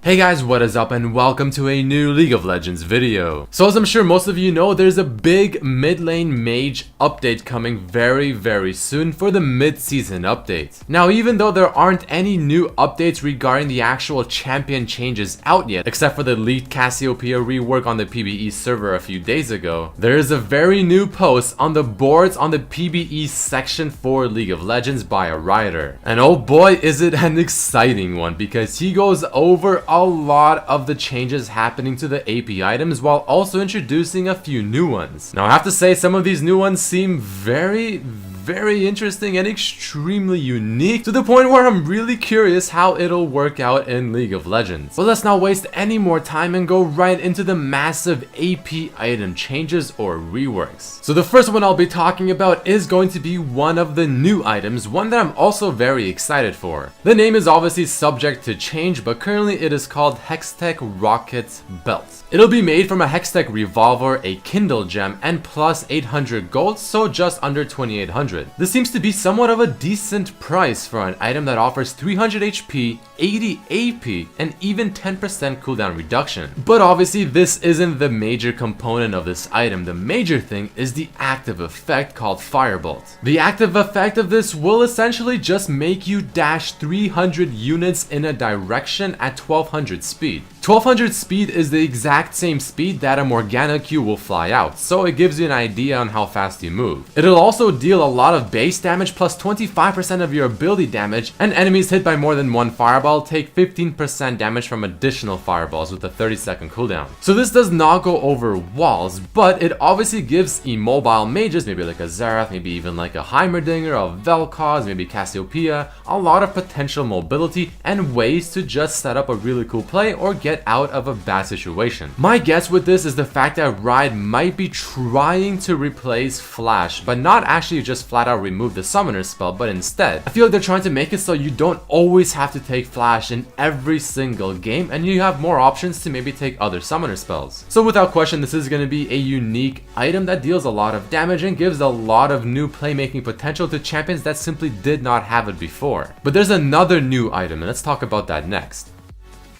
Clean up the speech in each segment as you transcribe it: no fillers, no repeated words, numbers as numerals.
Hey guys, what is up and welcome to a new League of Legends video. So as I'm sure most of you know, there's a big mid lane mage update coming very soon for the mid-season update. Now even though there aren't any new updates regarding the actual champion changes out yet, except for the leaked Cassiopeia rework on the PBE server a few days ago, there is a very new post on the boards on the PBE section for League of Legends by a writer. And oh boy is it an exciting one, because he goes over a lot of the changes happening to the AP items while also introducing a few new ones. Now I have to say some of these new ones seem very interesting and extremely unique, to the point where I'm really curious how it'll work out in League of Legends. But let's not waste any more time and go right into the massive AP item changes or reworks. So the first one I'll be talking about is going to be one of the new items, one that I'm also very excited for. The name is obviously subject to change, but currently it is called Hextech Rocket Belt. It'll be made from a Hextech Revolver, a Kindle Gem, and plus 800 gold, so just under 2800. This seems to be somewhat of a decent price for an item that offers 300 HP, 80 AP, and even 10% cooldown reduction. But obviously this isn't the major component of this item. The major thing is the active effect called Firebolt. The active effect of this will essentially just make you dash 300 units in a direction at 1200 speed. 1200 speed is the exact same speed that a Morgana Q will fly out, so it gives you an idea on how fast you move. It'll also deal a lot of base damage plus 25% of your ability damage, and enemies hit by more than one fireball take 15% damage from additional fireballs with a 30-second cooldown. So this does not go over walls, but it obviously gives immobile mages, maybe like a Xerath, maybe even like a Heimerdinger, a Vel'Koz, maybe Cassiopeia, a lot of potential mobility and ways to just set up a really cool play or get out of a bad situation. My guess with this is the fact that Riot might be trying to replace Flash, but not actually just flat out remove the summoner spell, but instead I feel like they're trying to make it so you don't always have to take Flash in every single game, and you have more options to maybe take other summoner spells. So without question, this is going to be a unique item that deals a lot of damage and gives a lot of new playmaking potential to champions that simply did not have it before. But there's another new item, and let's talk about that next.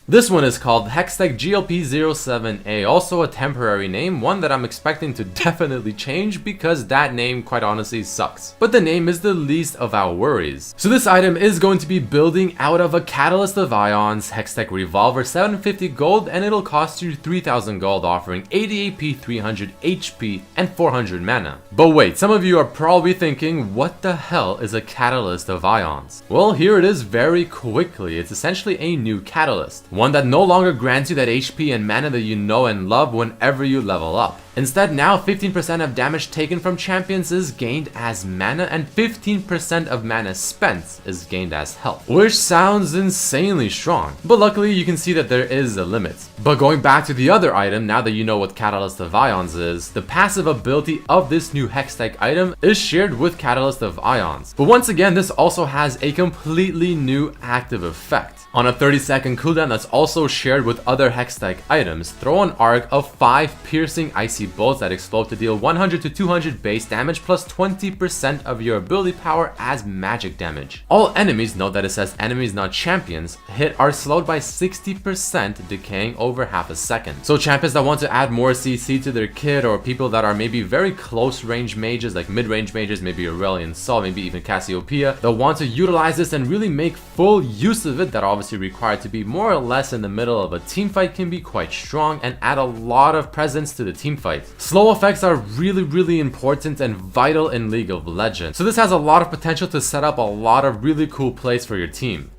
This one is called Hextech GLP-07A, also a temporary name, one that I'm expecting to definitely change because that name quite honestly sucks. But the name is the least of our worries. So this item is going to be building out of a Catalyst of Ions, Hextech Revolver, 750 gold, and it'll cost you 3000 gold, offering 80 AP, 300 HP, and 400 mana. But wait, some of you are probably thinking, what the hell is a Catalyst of Ions? Well, here it is very quickly. It's essentially a new catalyst. One that no longer grants you that HP and mana that you know and love whenever you level up. Instead, now 15% of damage taken from champions is gained as mana, and 15% of mana spent is gained as health, which sounds insanely strong. But luckily you can see that there is a limit. But going back to the other item, now that you know what Catalyst of Ions is, the passive ability of this new Hextech item is shared with Catalyst of Ions. But once again, this also has a completely new active effect. On a 30-second cooldown that's also shared with other Hextech items, throw an arc of 5 piercing icy bolts that explode to deal 100 to 200 base damage plus 20% of your ability power as magic damage. All enemies, note that it says enemies not champions, hit are slowed by 60%, decaying over half a second. So champions that want to add more CC to their kit, or people that are maybe very close range mages like mid-range mages, maybe Aurelion Sol, maybe even Cassiopeia, that want to utilize this and really make full use of it, that obviously required to be more or less in the middle of a team fight, can be quite strong and add a lot of presence to the team fight. Slow effects are really important and vital in League of Legends, so this has a lot of potential to set up a lot of really cool plays for your team.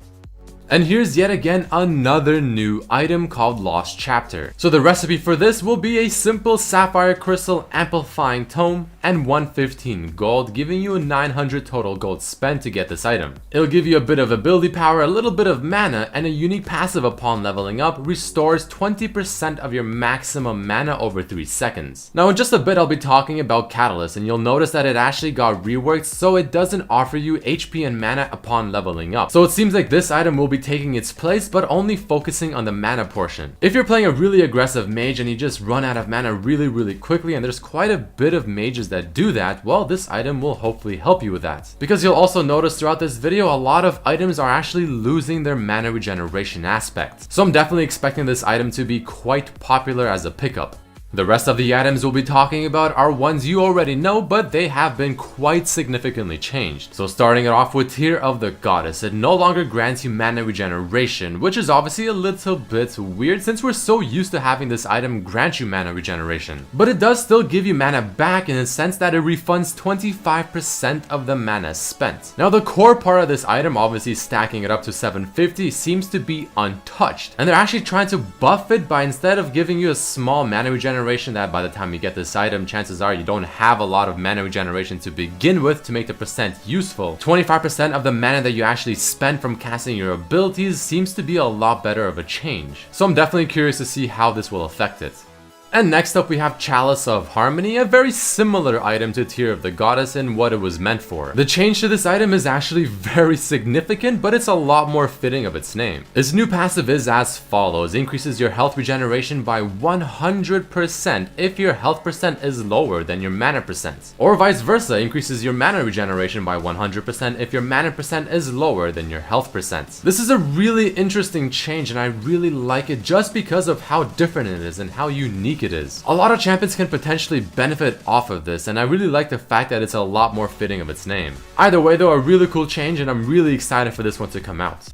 And here's yet again another new item called Lost Chapter. So the recipe for this will be a simple Sapphire Crystal Amplifying Tome and 115 gold, giving you 900 total gold spent to get this item. It'll give you a bit of ability power, a little bit of mana, and a unique passive upon leveling up restores 20% of your maximum mana over 3 seconds. Now in just a bit I'll be talking about Catalyst, and you'll notice that it actually got reworked so it doesn't offer you HP and mana upon leveling up. So it seems like this item will be be taking its place, but only focusing on the mana portion. If you're playing a really aggressive mage and you just run out of mana really quickly, and there's quite a bit of mages that do that, well, this item will hopefully help you with that. Because you'll also notice throughout this video, a lot of items are actually losing their mana regeneration aspect. So I'm definitely expecting this item to be quite popular as a pickup. The rest of the items we'll be talking about are ones you already know, but they have been quite significantly changed. So starting it off with Tear of the Goddess, it no longer grants you mana regeneration, which is obviously a little bit weird since we're so used to having this item grant you mana regeneration. But it does still give you mana back in the sense that it refunds 25% of the mana spent. Now the core part of this item, obviously stacking it up to 750, seems to be untouched. And they're actually trying to buff it by, instead of giving you a small mana regeneration that by the time you get this item, chances are you don't have a lot of mana regeneration to begin with to make the percent useful. 25% of the mana that you actually spend from casting your abilities seems to be a lot better of a change. So I'm definitely curious to see how this will affect it. And next up we have Chalice of Harmony, a very similar item to Tear of the Goddess in what it was meant for. The change to this item is actually very significant, but it's a lot more fitting of its name. Its new passive is as follows: increases your health regeneration by 100% if your health percent is lower than your mana percent. Or vice versa, increases your mana regeneration by 100% if your mana percent is lower than your health percent. This is a really interesting change and I really like it just because of how different it is and how unique it is. A lot of champions can potentially benefit off of this, and I really like the fact that it's a lot more fitting of its name. Either way though, a really cool change, and I'm really excited for this one to come out.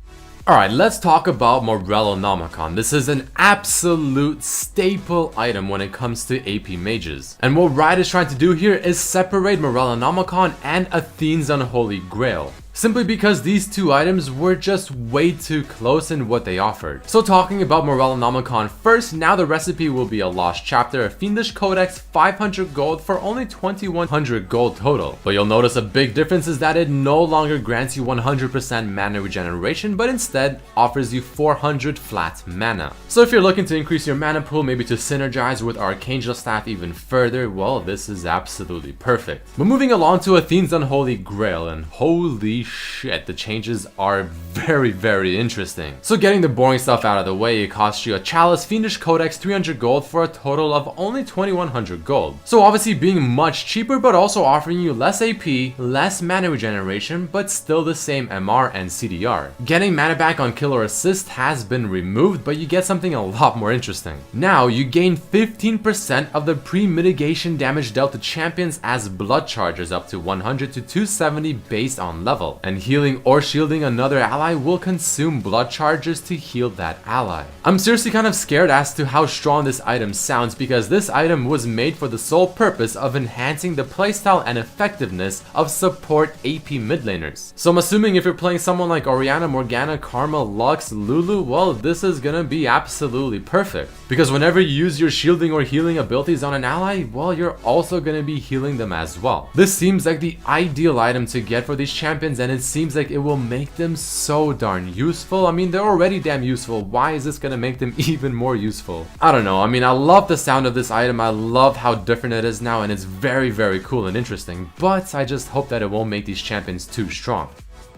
Alright, let's talk about Morellonomicon. This is an absolute staple item when it comes to AP mages. And what Riot is trying to do here is separate Morellonomicon and Athene's Unholy Grail. Simply because these two items were just way too close in what they offered. So talking about Morellonomicon first, now the recipe will be a Lost Chapter, a Fiendish Codex, 500 gold for only 2100 gold total. But you'll notice a big difference is that it no longer grants you 100% mana regeneration, but instead offers you 400 flat mana. So if you're looking to increase your mana pool, maybe to synergize with Archangel Staff even further, well, this is absolutely perfect. But moving along to Athene's Unholy Grail, and holy shit, the changes are very interesting. So getting the boring stuff out of the way, it costs you a Chalice, Fiendish Codex, 300 gold for a total of only 2100 gold. So obviously being much cheaper, but also offering you less AP, less mana regeneration, but still the same MR and CDR. Getting mana back on kill or assist has been removed, but you get something a lot more interesting. Now you gain 15% of the pre-mitigation damage dealt to champions as blood charges up to 100 to 270 based on level. And healing or shielding another ally will consume blood charges to heal that ally. I'm seriously kind of scared as to how strong this item sounds, because this item was made for the sole purpose of enhancing the playstyle and effectiveness of support AP mid laners. So I'm assuming if you're playing someone like Orianna, Morgana, Karma, Lux, Lulu, well, this is gonna be absolutely perfect. Because whenever you use your shielding or healing abilities on an ally, well, you're also gonna be healing them as well. This seems like the ideal item to get for these champions, and it seems like it will make them so darn useful. I mean, they're already damn useful. Why is this gonna make them even more useful? I don't know. I mean, I love the sound of this item. I love how different it is now, and it's very cool and interesting. But I just hope that it won't make these champions too strong.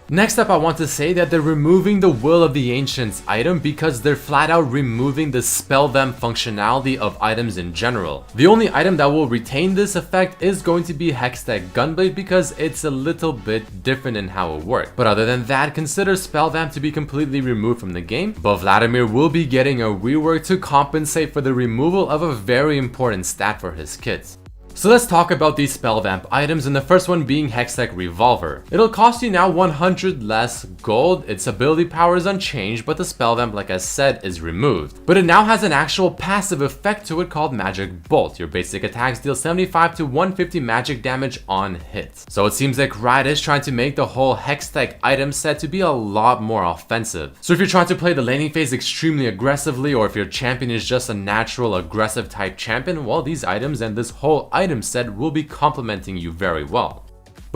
Next up, I want to say that they're removing the Will of the Ancients item because they're flat out removing the spell vamp functionality of items in general. The only item that will retain this effect is going to be Hextech Gunblade because it's a little bit different in how it works. But other than that, consider spell vamp to be completely removed from the game, but Vladimir will be getting a rework to compensate for the removal of a very important stat for his kit. So let's talk about these spell vamp items, and the first one being Hextech Revolver. It'll cost you now 100 less gold. Its ability power is unchanged, but the spell vamp, like I said, is removed. But it now has an actual passive effect to it called Magic Bolt. Your basic attacks deal 75 to 150 magic damage on hit. So it seems like Riot is trying to make the whole Hextech item set to be a lot more offensive. So if you're trying to play the laning phase extremely aggressively, or if your champion is just a natural aggressive type champion, well, these items and this whole item set will be complementing you very well.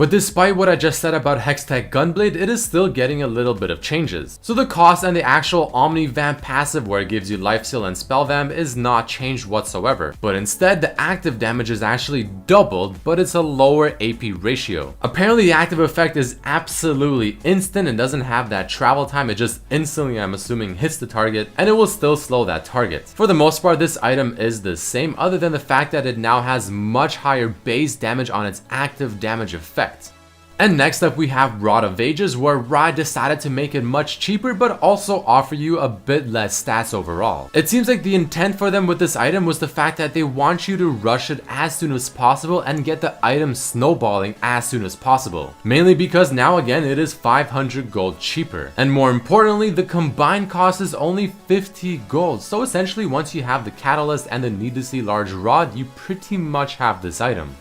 But despite what I just said about Hextech Gunblade, it is still getting a little bit of changes. So the cost and the actual Omni Vamp passive where it gives you Life Steal and Spell Vamp is not changed whatsoever, but instead the active damage is actually doubled, but it's a lower AP ratio. Apparently the active effect is absolutely instant and doesn't have that travel time. It just instantly, I'm assuming, hits the target and it will still slow that target. For the most part, this item is the same, other than the fact that it now has much higher base damage on its active damage effect. And next up we have Rod of Ages, where Riot decided to make it much cheaper but also offer you a bit less stats overall. It seems like the intent for them with this item was the fact that they want you to rush it as soon as possible and get the item snowballing as soon as possible. Mainly because now again it is 500 gold cheaper. And more importantly, the combined cost is only 50 gold. So essentially once you have the Catalyst and the needlessly large rod, you pretty much have this item.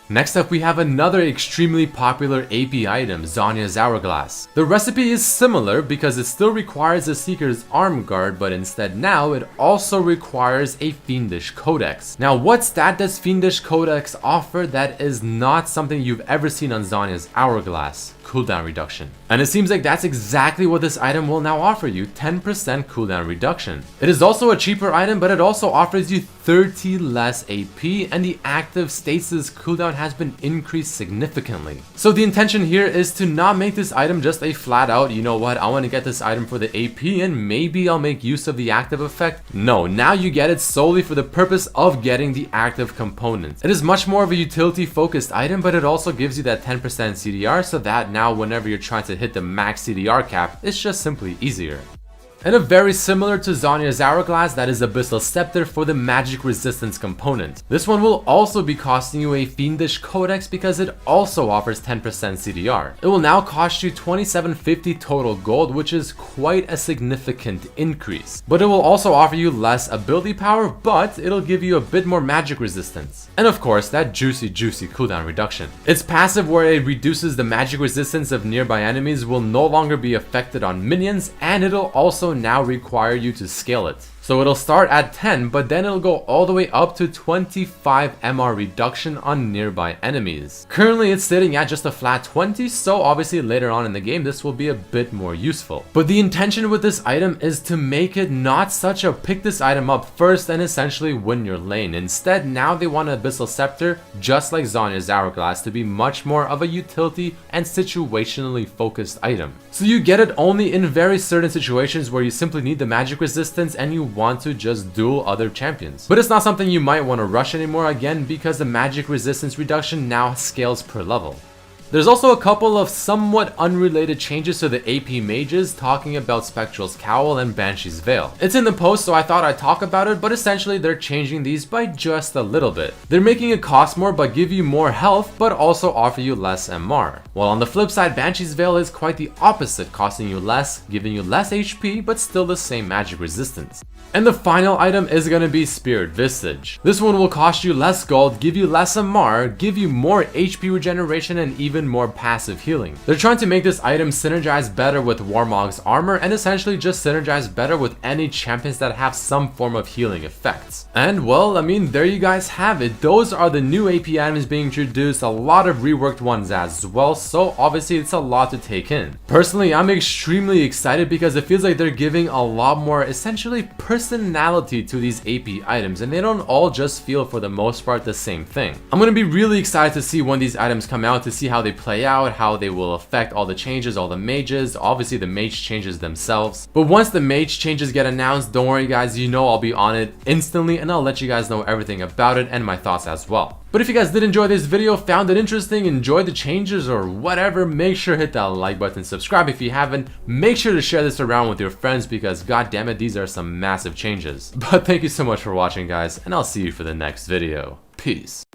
Next up we have another extremely popular AP item, Zhonya's Hourglass. The recipe is similar because it still requires a Seeker's Arm Guard, but instead now it also requires a Fiendish Codex. Now what stat does Fiendish Codex offer that is not something you've ever seen on Zhonya's Hourglass? Cooldown reduction. And it seems like that's exactly what this item will now offer you, 10% cooldown reduction. It is also a cheaper item, but it also offers you 30 less AP, and the active stasis cooldown has been increased significantly. So the intention here is to not make this item just a flat out, you know what, I want to get this item for the AP and maybe I'll make use of the active effect. No, now you get it solely for the purpose of getting the active components. It is much more of a utility focused item, but it also gives you that 10% CDR, so that now whenever you're trying to hit the max CDR cap, it's just simply easier. And a very similar to Zhonya's Hourglass, that is Abyssal Scepter for the magic resistance component. This one will also be costing you a Fiendish Codex because it also offers 10% CDR. It will now cost you 2750 total gold, which is quite a significant increase. But it will also offer you less ability power, but it'll give you a bit more magic resistance. And of course, that juicy cooldown reduction. Its passive, where it reduces the magic resistance of nearby enemies, will no longer be affected on minions, and it'll also now require you to scale it. So it'll start at 10, but then it'll go all the way up to 25 MR reduction on nearby enemies. Currently it's sitting at just a flat 20, so obviously later on in the game this will be a bit more useful. But the intention with this item is to make it not such a pick this item up first and essentially win your lane. Instead, now they want Abyssal Scepter, just like Zhonya's Hourglass, to be much more of a utility and situationally focused item. So you get it only in very certain situations where you simply need the magic resistance and you want to just duel other champions. But it's not something you might want to rush anymore, again because the magic resistance reduction now scales per level. There's also a couple of somewhat unrelated changes to the AP mages, talking about Spectral's Cowl and Banshee's Veil. It's in the post, so I thought I'd talk about it, but essentially they're changing these by just a little bit. They're making it cost more but give you more health, but also offer you less MR. While on the flip side, Banshee's Veil is quite the opposite, costing you less, giving you less HP, but still the same magic resistance. And the final item is going to be Spirit Visage. This one will cost you less gold, give you less MR, give you more HP regeneration, and even more passive healing. They're trying to make this item synergize better with Warmog's armor and essentially just synergize better with any champions that have some form of healing effects. And well, I mean, there you guys have it. Those are the new AP items being introduced, a lot of reworked ones as well, so obviously it's a lot to take in. Personally, I'm extremely excited because it feels like they're giving a lot more essentially personality to these AP items, and they don't all just feel for the most part the same thing. I'm gonna be really excited to see when these items come out, to see how they play out, how they will affect all the changes, all the mages, obviously the mage changes themselves. But once the mage changes get announced, don't worry guys, you know I'll be on it instantly and I'll let you guys know everything about it and my thoughts as well. But if you guys did enjoy this video, found it interesting, enjoyed the changes or whatever, make sure to hit that like button, subscribe if you haven't, make sure to share this around with your friends because god damn it, these are some massive changes. But thank you so much for watching guys, and I'll see you for the next video. Peace.